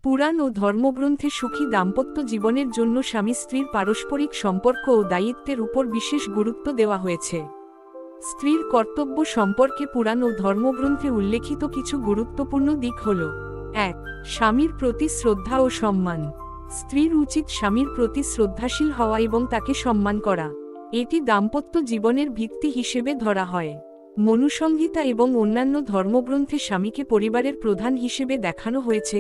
পুরাণ ও ধর্মগ্রন্থে সুখী দাম্পত্য জীবনের জন্য স্বামী স্ত্রীর পারস্পরিক সম্পর্ক ও দায়িত্বের উপর বিশেষ গুরুত্ব দেওয়া হয়েছে। স্ত্রীর কর্তব্য সম্পর্কে পুরাণ ও ধর্মগ্রন্থে উল্লেখিত কিছু গুরুত্বপূর্ণ দিক হল: ১. স্বামীর প্রতি শ্রদ্ধা ও সম্মান। স্ত্রীর উচিত স্বামীর প্রতি শ্রদ্ধাশীল হওয়া এবং তাকে সম্মান করা। এটি দাম্পত্য জীবনের ভিত্তি হিসেবে ধরা হয়। মনুসংহিতা এবং অন্যান্য ধর্মগ্রন্থে স্বামীকে পরিবারের প্রধান হিসেবে দেখানো হয়েছে,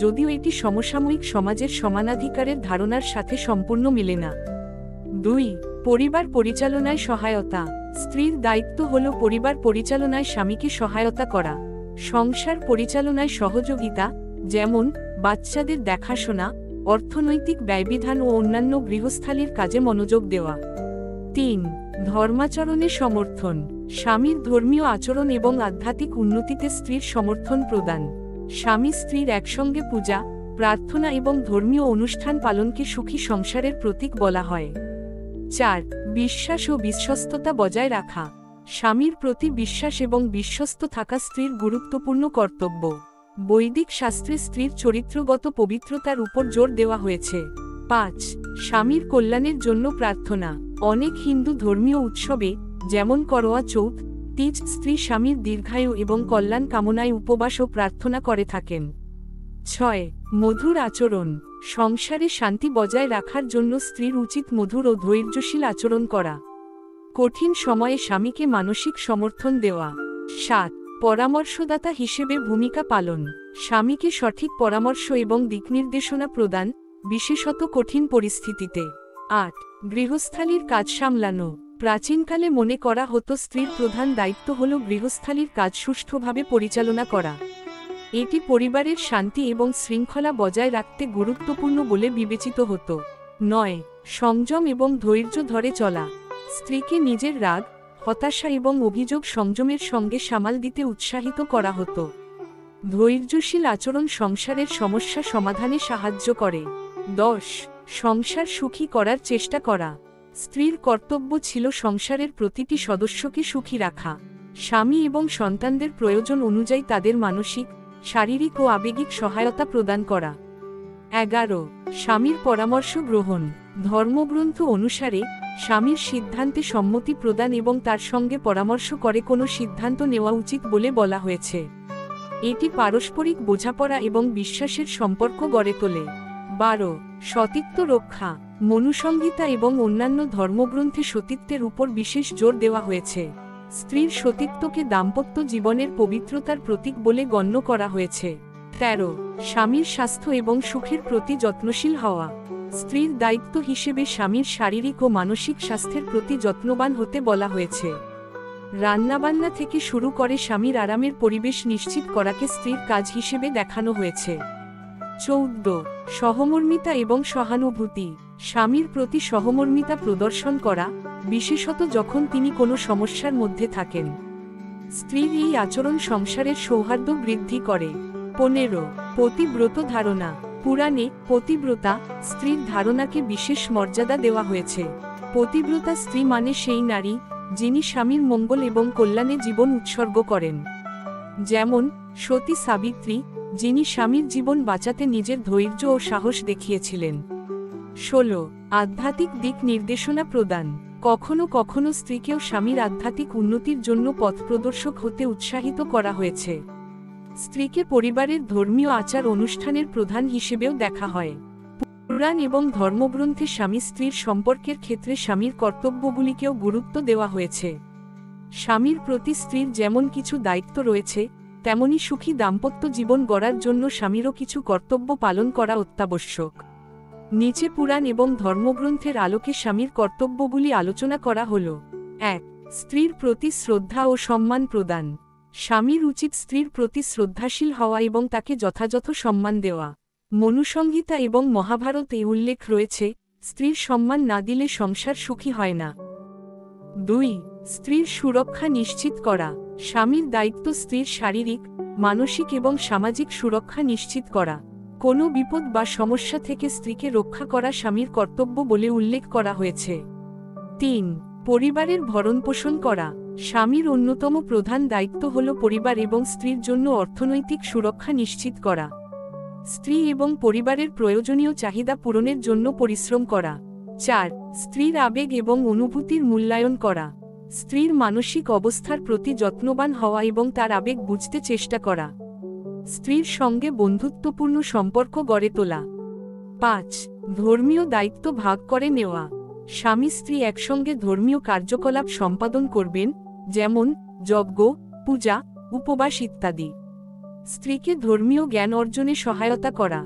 যদিও এটি সমসাময়িক সমাজের সমানাধিকারের ধারণার সাথে সম্পূর্ণ মেলে না। ২. পরিবার পরিচালনায় সহায়তা। স্ত্রীর দায়িত্ব হল পরিবার পরিচালনায় স্বামীকে সহায়তা করা। সংসার পরিচালনায় সহযোগিতা, যেমন বাচ্চাদের দেখাশোনা, অর্থনৈতিক ব্যয়বিধান ও অন্যান্য গৃহস্থালির কাজে মনোযোগ দেওয়া। ৩. ধর্মাচরণে সমর্থন। স্বামীর ধর্মীয় আচরণ এবং আধ্যাত্মিক উন্নতিতে স্ত্রীর সমর্থন প্রদান। স্বামী স্ত্রীর একসঙ্গে পূজা, প্রার্থনা এবং ধর্মীয় অনুষ্ঠান পালনকে সুখী সংসারের প্রতীক বলা হয়। ৪. বিশ্বাস ও বিশ্বস্ততা বজায় রাখা। স্বামীর প্রতি বিশ্বাস এবং বিশ্বস্ত থাকা স্ত্রীর গুরুত্বপূর্ণ কর্তব্য। বৈদিক শাস্ত্রে স্ত্রীর চরিত্রগত পবিত্রতার উপর জোর দেওয়া হয়েছে। ৫. স্বামীর কল্যাণের জন্য প্রার্থনা। অনেক হিন্দু ধর্মীয় উৎসবে, যেমন করোয়া চৌথ, তিজ, স্ত্রী স্বামীর দীর্ঘায়ু এবং কল্যাণ কামনায় উপবাস ও প্রার্থনা করে থাকেন। ৬. মধুর আচরণ। সংসারে শান্তি বজায় রাখার জন্য স্ত্রীর উচিত মধুর ও ধৈর্যশীল আচরণ করা। কঠিন সময়ে স্বামীকে মানসিক সমর্থন দেওয়া। ৭. পরামর্শদাতা হিসেবে ভূমিকা পালন। স্বামীকে সঠিক পরামর্শ এবং দিকনির্দেশনা প্রদান, বিশেষত কঠিন পরিস্থিতিতে। ৮. গৃহস্থালির কাজ সামলানো। প্রাচীনকালে মনে করা হতো স্ত্রীর প্রধান দায়িত্ব হল গৃহস্থালির কাজ সুষ্ঠুভাবে পরিচালনা করা। এটি পরিবারের শান্তি এবং শৃঙ্খলা বজায় রাখতে গুরুত্বপূর্ণ বলে বিবেচিত হতো। ৯. সংযম এবং ধৈর্য ধরে চলা। স্ত্রীকে নিজের রাগ, হতাশা এবং অভিযোগ সংযমের সঙ্গে সামাল দিতে উৎসাহিত করা হতো। ধৈর্যশীল আচরণ সংসারের সমস্যা সমাধানে সাহায্য করে। ১০. সংসার সুখী করার চেষ্টা করা। স্ত্রীর কর্তব্য ছিল সংসারের প্রতিটি সদস্যকে সুখী রাখা। স্বামী এবং সন্তানদের প্রয়োজন অনুযায়ী তাদের মানসিক, শারীরিক ও আবেগিক সহায়তা প্রদান করা। ১১. স্বামীর পরামর্শ গ্রহণ। ধর্মগ্রন্থ অনুসারে, স্বামীর সিদ্ধান্তে সম্মতি প্রদান এবং তার সঙ্গে পরামর্শ করে কোনো সিদ্ধান্ত নেওয়া উচিত বলে বলা হয়েছে। এটি পারস্পরিক বোঝাপড়া এবং বিশ্বাসের সম্পর্ক গড়ে তোলে। ১২. সতীত্ব রক্ষা। মনুসংহিতা এবং অন্যান্য ধর্মগ্রন্থে সতীত্বের উপর বিশেষ জোর দেওয়া হয়েছে। স্ত্রীর সতীত্বকে দাম্পত্য জীবনের পবিত্রতার প্রতীক বলে গণ্য করা হয়েছে। ১৩. স্বামীর স্বাস্থ্য এবং সুখের প্রতি যত্নশীল হওয়া। স্ত্রীর দায়িত্ব হিসেবে স্বামীর শারীরিক ও মানসিক স্বাস্থ্যের প্রতি যত্নবান হতে বলা হয়েছে। রান্নাবান্না থেকে শুরু করে স্বামীর আরামের পরিবেশ নিশ্চিত করাকে স্ত্রীর কাজ হিসেবে দেখানো হয়েছে। ১৪. সহমর্মিতা এবং সহানুভূতি। স্বামীর প্রতি সহমর্মিতা প্রদর্শন করা, বিশেষত যখন তিনি কোনো সমস্যার মধ্যে থাকেন। স্ত্রীর এই আচরণ সংসারের সৌহার্দ্য বৃদ্ধি করে। ১৫. পতিব্রত ধারণা। পুরাণে পতিব্রতা স্ত্রীর ধারণাকে বিশেষ মর্যাদা দেওয়া হয়েছে। পতিব্রতা স্ত্রী মানে সেই নারী, যিনি স্বামীর মঙ্গল এবং কল্যাণে জীবন উৎসর্গ করেন। যেমন সতী সাবিত্রী, যিনি স্বামীর জীবন বাঁচাতে নিজের ধৈর্য ও সাহস দেখিয়েছিলেন। ১৬. আধ্যাত্মিক দিক নির্দেশনা প্রদান। কখনো কখনো স্ত্রীকেও স্বামীর আধ্যাত্মিক উন্নতির জন্য পথপ্রদর্শক হতে উৎসাহিত করা হয়েছে। স্ত্রীকে পরিবারের ধর্মীয় আচার অনুষ্ঠানের প্রধান হিসেবেও দেখা হয়। পুরাণ এবং ধর্মগ্রন্থে স্বামী স্ত্রীর সম্পর্কের ক্ষেত্রে স্বামীর কর্তব্যগুলিকেও গুরুত্ব দেওয়া হয়েছে। স্বামীর প্রতি স্ত্রীর যেমন কিছু দায়িত্ব রয়েছে, তেমনি সুখী দাম্পত্য জীবন গড়ার জন্য স্বামীরও কিছু কর্তব্য পালন করা অত্যাবশ্যক। নিচে পুরাণ এবং ধর্মগ্রন্থের আলোকে স্বামীর কর্তব্যগুলি আলোচনা করা হল। ১. স্ত্রীর প্রতি শ্রদ্ধা ও সম্মান প্রদান। স্বামীর উচিত স্ত্রীর প্রতি শ্রদ্ধাশীল হওয়া এবং তাকে যথাযথ সম্মান দেওয়া। মনুসংহিতা এবং মহাভারতে উল্লেখ রয়েছে, স্ত্রীর সম্মান না দিলে সংসার সুখী হয় না। ২. স্ত্রীর সুরক্ষা নিশ্চিত করা। স্বামীর দায়িত্ব স্ত্রীর শারীরিক, মানসিক এবং সামাজিক সুরক্ষা নিশ্চিত করা। কোনো বিপদ বা সমস্যা থেকে স্ত্রীকে রক্ষা করা স্বামীর কর্তব্য বলে উল্লেখ করা হয়েছে। ৩. পরিবারের ভরণপোষণ করা। স্বামীর অন্যতম প্রধান দায়িত্ব হল পরিবার এবং স্ত্রীর জন্য অর্থনৈতিক সুরক্ষা নিশ্চিত করা। স্ত্রী এবং পরিবারের প্রয়োজনীয় চাহিদা পূরণের জন্য পরিশ্রম করা। 4 স্ত্রীর আবেগ এবং অনুভূতির মূল্যায়ন করা। স্ত্রীর মানসিক অবস্থার প্রতি যত্নবান হওয়া এবং তার আবেগ বুঝতে চেষ্টা করা। স্ত্রীর সঙ্গে বন্ধুত্বপূর্ণ সম্পর্ক গড়ে তোলা। 5 ধর্মীয় দায়িত্ব ভাগ করে নেওয়া। স্বামী স্ত্রী একসঙ্গে ধর্মীয় কার্যকলাপ সম্পাদন করবেন, যেমন যজ্ঞ, পূজা, উপবাস ইত্যাদি। স্ত্রীকে ধর্মীয় জ্ঞান অর্জনে সহায়তা করা।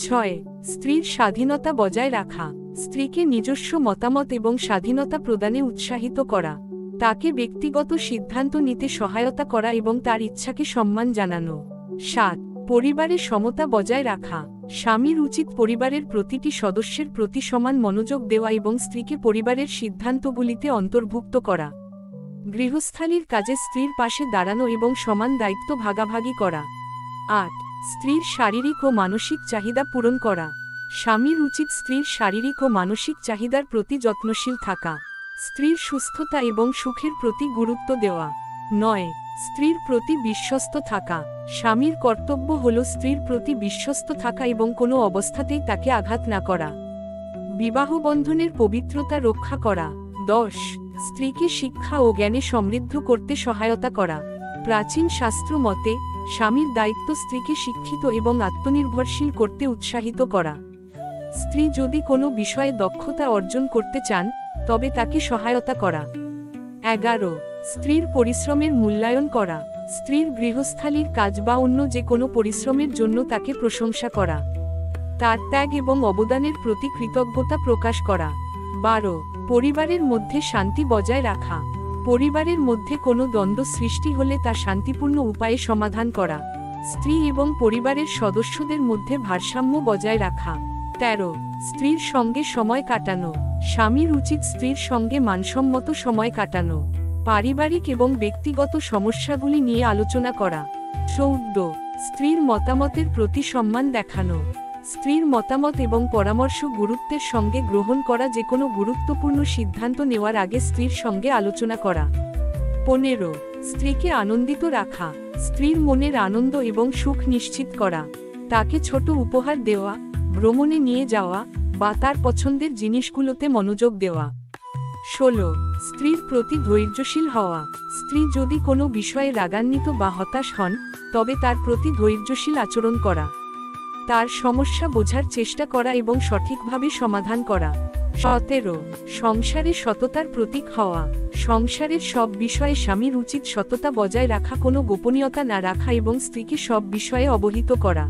6 স্ত্রীর স্বাধীনতা বজায় রাখা। স্ত্রীকে নিজস্ব মতামত এবং স্বাধীনতা প্রদানে উৎসাহিত করা। তাকে ব্যক্তিগত সিদ্ধান্ত নিতে সহায়তা করা এবং তার ইচ্ছাকে সম্মান জানানো। 7 পরিবারের সমতা বজায় রাখা। স্বামীর উচিত পরিবারের প্রতিটি সদস্যের প্রতি সমান মনোযোগ দেওয়া এবং স্ত্রীকে পরিবারের সিদ্ধান্তগুলিতে অন্তর্ভুক্ত করা। গৃহস্থালির কাজে স্ত্রীর পাশে দাঁড়ানো এবং সমান দায়িত্ব ভাগাভাগি করা। 8 স্ত্রীর শারীরিক ও মানসিক চাহিদা পূরণ করা। স্বামীর উচিত স্ত্রীর শারীরিক ও মানসিক চাহিদার প্রতি যত্নশীল থাকা। স্ত্রীর সুস্থতা এবং সুখের প্রতি গুরুত্ব দেওয়া। 9 স্ত্রীর প্রতি বিশ্বস্ত থাকা। স্বামীর কর্তব্য হল স্ত্রীর প্রতি বিশ্বস্ত থাকা এবং কোনো অবস্থাতেই তাকে আঘাত না করা। বিবাহ বন্ধনের পবিত্রতা রক্ষা করা। 10 স্ত্রীকে শিক্ষা ও জ্ঞানে সমৃদ্ধ করতে সহায়তা করা। প্রাচীন শাস্ত্র মতে স্বামীর দায়িত্ব স্ত্রীকে শিক্ষিত এবং আত্মনির্ভরশীল করতে উৎসাহিত করা। স্ত্রী যদি কোনো বিষয়ে দক্ষতা অর্জন করতে চান তবে তাকে সহায়তা করা। 11 স্ত্রীর পরিশ্রমের মূল্যায়ন করা। স্ত্রীর গৃহস্থালির কাজ বা অন্য যে কোনো পরিশ্রমের জন্য তাকে প্রশংসা করা। তার ত্যাগ এবং অবদানের প্রতি কৃতজ্ঞতা প্রকাশ করা। 12 পরিবারের মধ্যে শান্তি বজায় রাখা। পরিবারের মধ্যে কোনো দ্বন্দ্ব সৃষ্টি হলে তা শান্তিপূর্ণ উপায়ে সমাধান করা। স্ত্রী এবং পরিবারের সদস্যদের মধ্যে ভারসাম্য বজায় রাখা। 13 স্ত্রীর সঙ্গে সময় কাটানো। স্বামীর উচিত স্ত্রীর সঙ্গে মানসম্মত সময় কাটানো। পারিবারিক এবং ব্যক্তিগত সমস্যাগুলি নিয়ে আলোচনা করা। 14 স্ত্রীর মতামতের প্রতি সম্মান দেখানো। স্ত্রীর মতামত এবং পরামর্শ গুরুত্বের সঙ্গে গ্রহণ করা। যে কোনো গুরুত্বপূর্ণ সিদ্ধান্ত নেওয়ার আগে স্ত্রীর সঙ্গে আলোচনা করা। 15 স্ত্রীকে আনন্দিত রাখা। স্ত্রীর মনের আনন্দ এবং সুখ নিশ্চিত করা। তাকে ছোট উপহার দেওয়া, ভ্রমণে নিয়ে যাওয়া বা তার পছন্দের জিনিসগুলোতে মনোযোগ দেওয়া। 16 স্ত্রীর প্রতি ধৈর্যশীল হওয়া। স্ত্রী যদি কোনো বিষয়ে রাগান্বিত বা হতাশ হন তবে তার প্রতি ধৈর্যশীল আচরণ করা। তার সমস্যা বোঝার চেষ্টা করা এবং সঠিকভাবে সমাধান করা। 17 সংসারে সততার প্রতীক হওয়া। সংসারের সব বিষয়ে স্বামীর উচিত সততা বজায় রাখা, কোনো গোপনীয়তা না রাখা এবং স্ত্রীকে সব বিষয়ে অবহিত করা।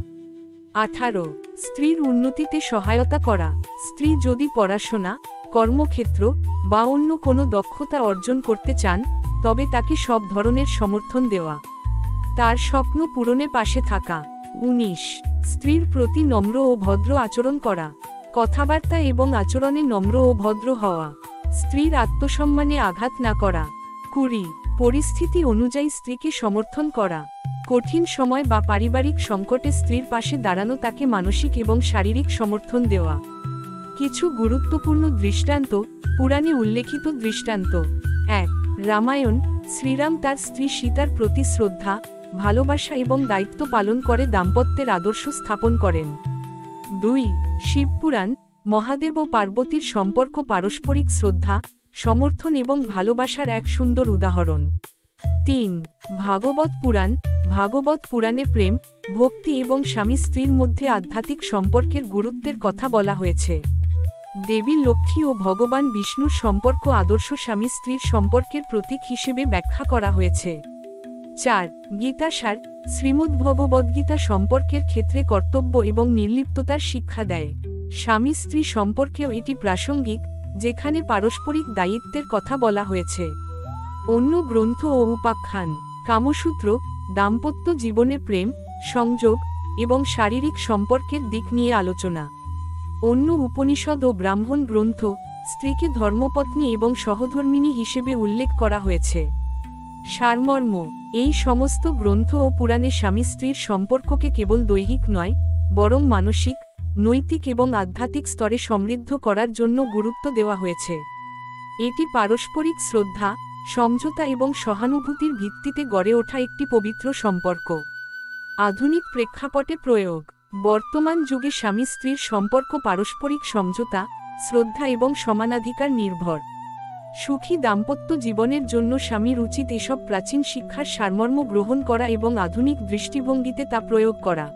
18 স্ত্রীর উন্নতিতে সহায়তা করা। স্ত্রী যদি পড়াশোনা, কর্মক্ষেত্র বা অন্য কোনো দক্ষতা অর্জন করতে চান তবে তাকে সব ধরনের সমর্থন দেওয়া। তার স্বপ্ন পূরণে পাশে থাকা। 19 স্ত্রীর প্রতি নম্র ও ভদ্র আচরণ করা। কথাবার্তা এবং আচরণে নম্র ও ভদ্র হওয়া। স্ত্রীর আত্মসম্মানে আঘাত না করা। 20 পরিস্থিতি অনুযায়ী স্ত্রীকে সমর্থন করা। কঠিন সময় বা পারিবারিক সংকটে স্ত্রীর পাশে দাঁড়ানো, তাকে মানসিক এবং শারীরিক সমর্থন দেওয়া। কিছু গুরুত্বপূর্ণ দৃষ্টান্ত, পুরাণে উল্লেখিত দৃষ্টান্ত। 1 রামায়ণ শ্রীরাম তার স্ত্রী সীতার প্রতি শ্রদ্ধা, ভালোবাসা এবং দায়িত্ব পালন করে দাম্পত্যের আদর্শ স্থাপন করেন। 2 শিবপুরাণ মহাদেব ও পার্বতীর সম্পর্ক পারস্পরিক শ্রদ্ধা, সমর্থন এবং ভালোবাসার এক সুন্দর উদাহরণ। 3 ভাগবত পুরাণ ভাগবত পুরাণে প্রেম, ভক্তি এবং স্বামী স্ত্রীর মধ্যে আধ্যাত্মিক সম্পর্কের গুরুত্বের কথা বলা হয়েছে। দেবী লক্ষ্মী ও ভগবান বিষ্ণুর সম্পর্ক আদর্শ স্বামী স্ত্রীর সম্পর্কের প্রতীক হিসেবে ব্যাখ্যা করা হয়েছে। 4 গীতাসার শ্রীমদ্ভগবদ্গীতা সম্পর্কের ক্ষেত্রে কর্তব্য এবং নির্লিপ্ততার শিক্ষা দেয়। স্বামী স্ত্রী সম্পর্কেও এটি প্রাসঙ্গিক, যেখানে পারস্পরিক দায়িত্বের কথা বলা হয়েছে। অন্য গ্রন্থ ও উপাখ্যান কামসূত্র দাম্পত্য জীবনে প্রেম, সংযোগ এবং শারীরিক সম্পর্কের দিক নিয়ে আলোচনা। অন্য উপনিষদ ও ব্রাহ্মণ গ্রন্থ স্ত্রীকে ধর্মপত্নী এবং সহধর্মিণী হিসেবে উল্লেখ করা হয়েছে। সারমর্ম এই সমস্ত গ্রন্থ ও পুরাণে স্বামী স্ত্রীর সম্পর্ককে কেবল দৈহিক নয় বরং মানসিক, নৈতিক এবং আধ্যাত্মিক স্তরে সমৃদ্ধ করার জন্য গুরুত্ব দেওয়া হয়েছে। এটি পারস্পরিক শ্রদ্ধা, সমঝোতা এবং সহানুভূতির ভিত্তিতে গড়ে ওঠা একটি পবিত্র সম্পর্ক। আধুনিক প্রেক্ষাপটে প্রয়োগ। বর্তমান যুগে স্বামী স্ত্রীর সম্পর্ক পারস্পরিক সমঝোতা, শ্রদ্ধা এবং সমানাধিকার নির্ভর। সুখী দাম্পত্য জীবনের জন্য স্বামীর উচিত এসব প্রাচীন শিক্ষার সারমর্ম গ্রহণ করা এবং আধুনিক দৃষ্টিভঙ্গিতে তা প্রয়োগ করা।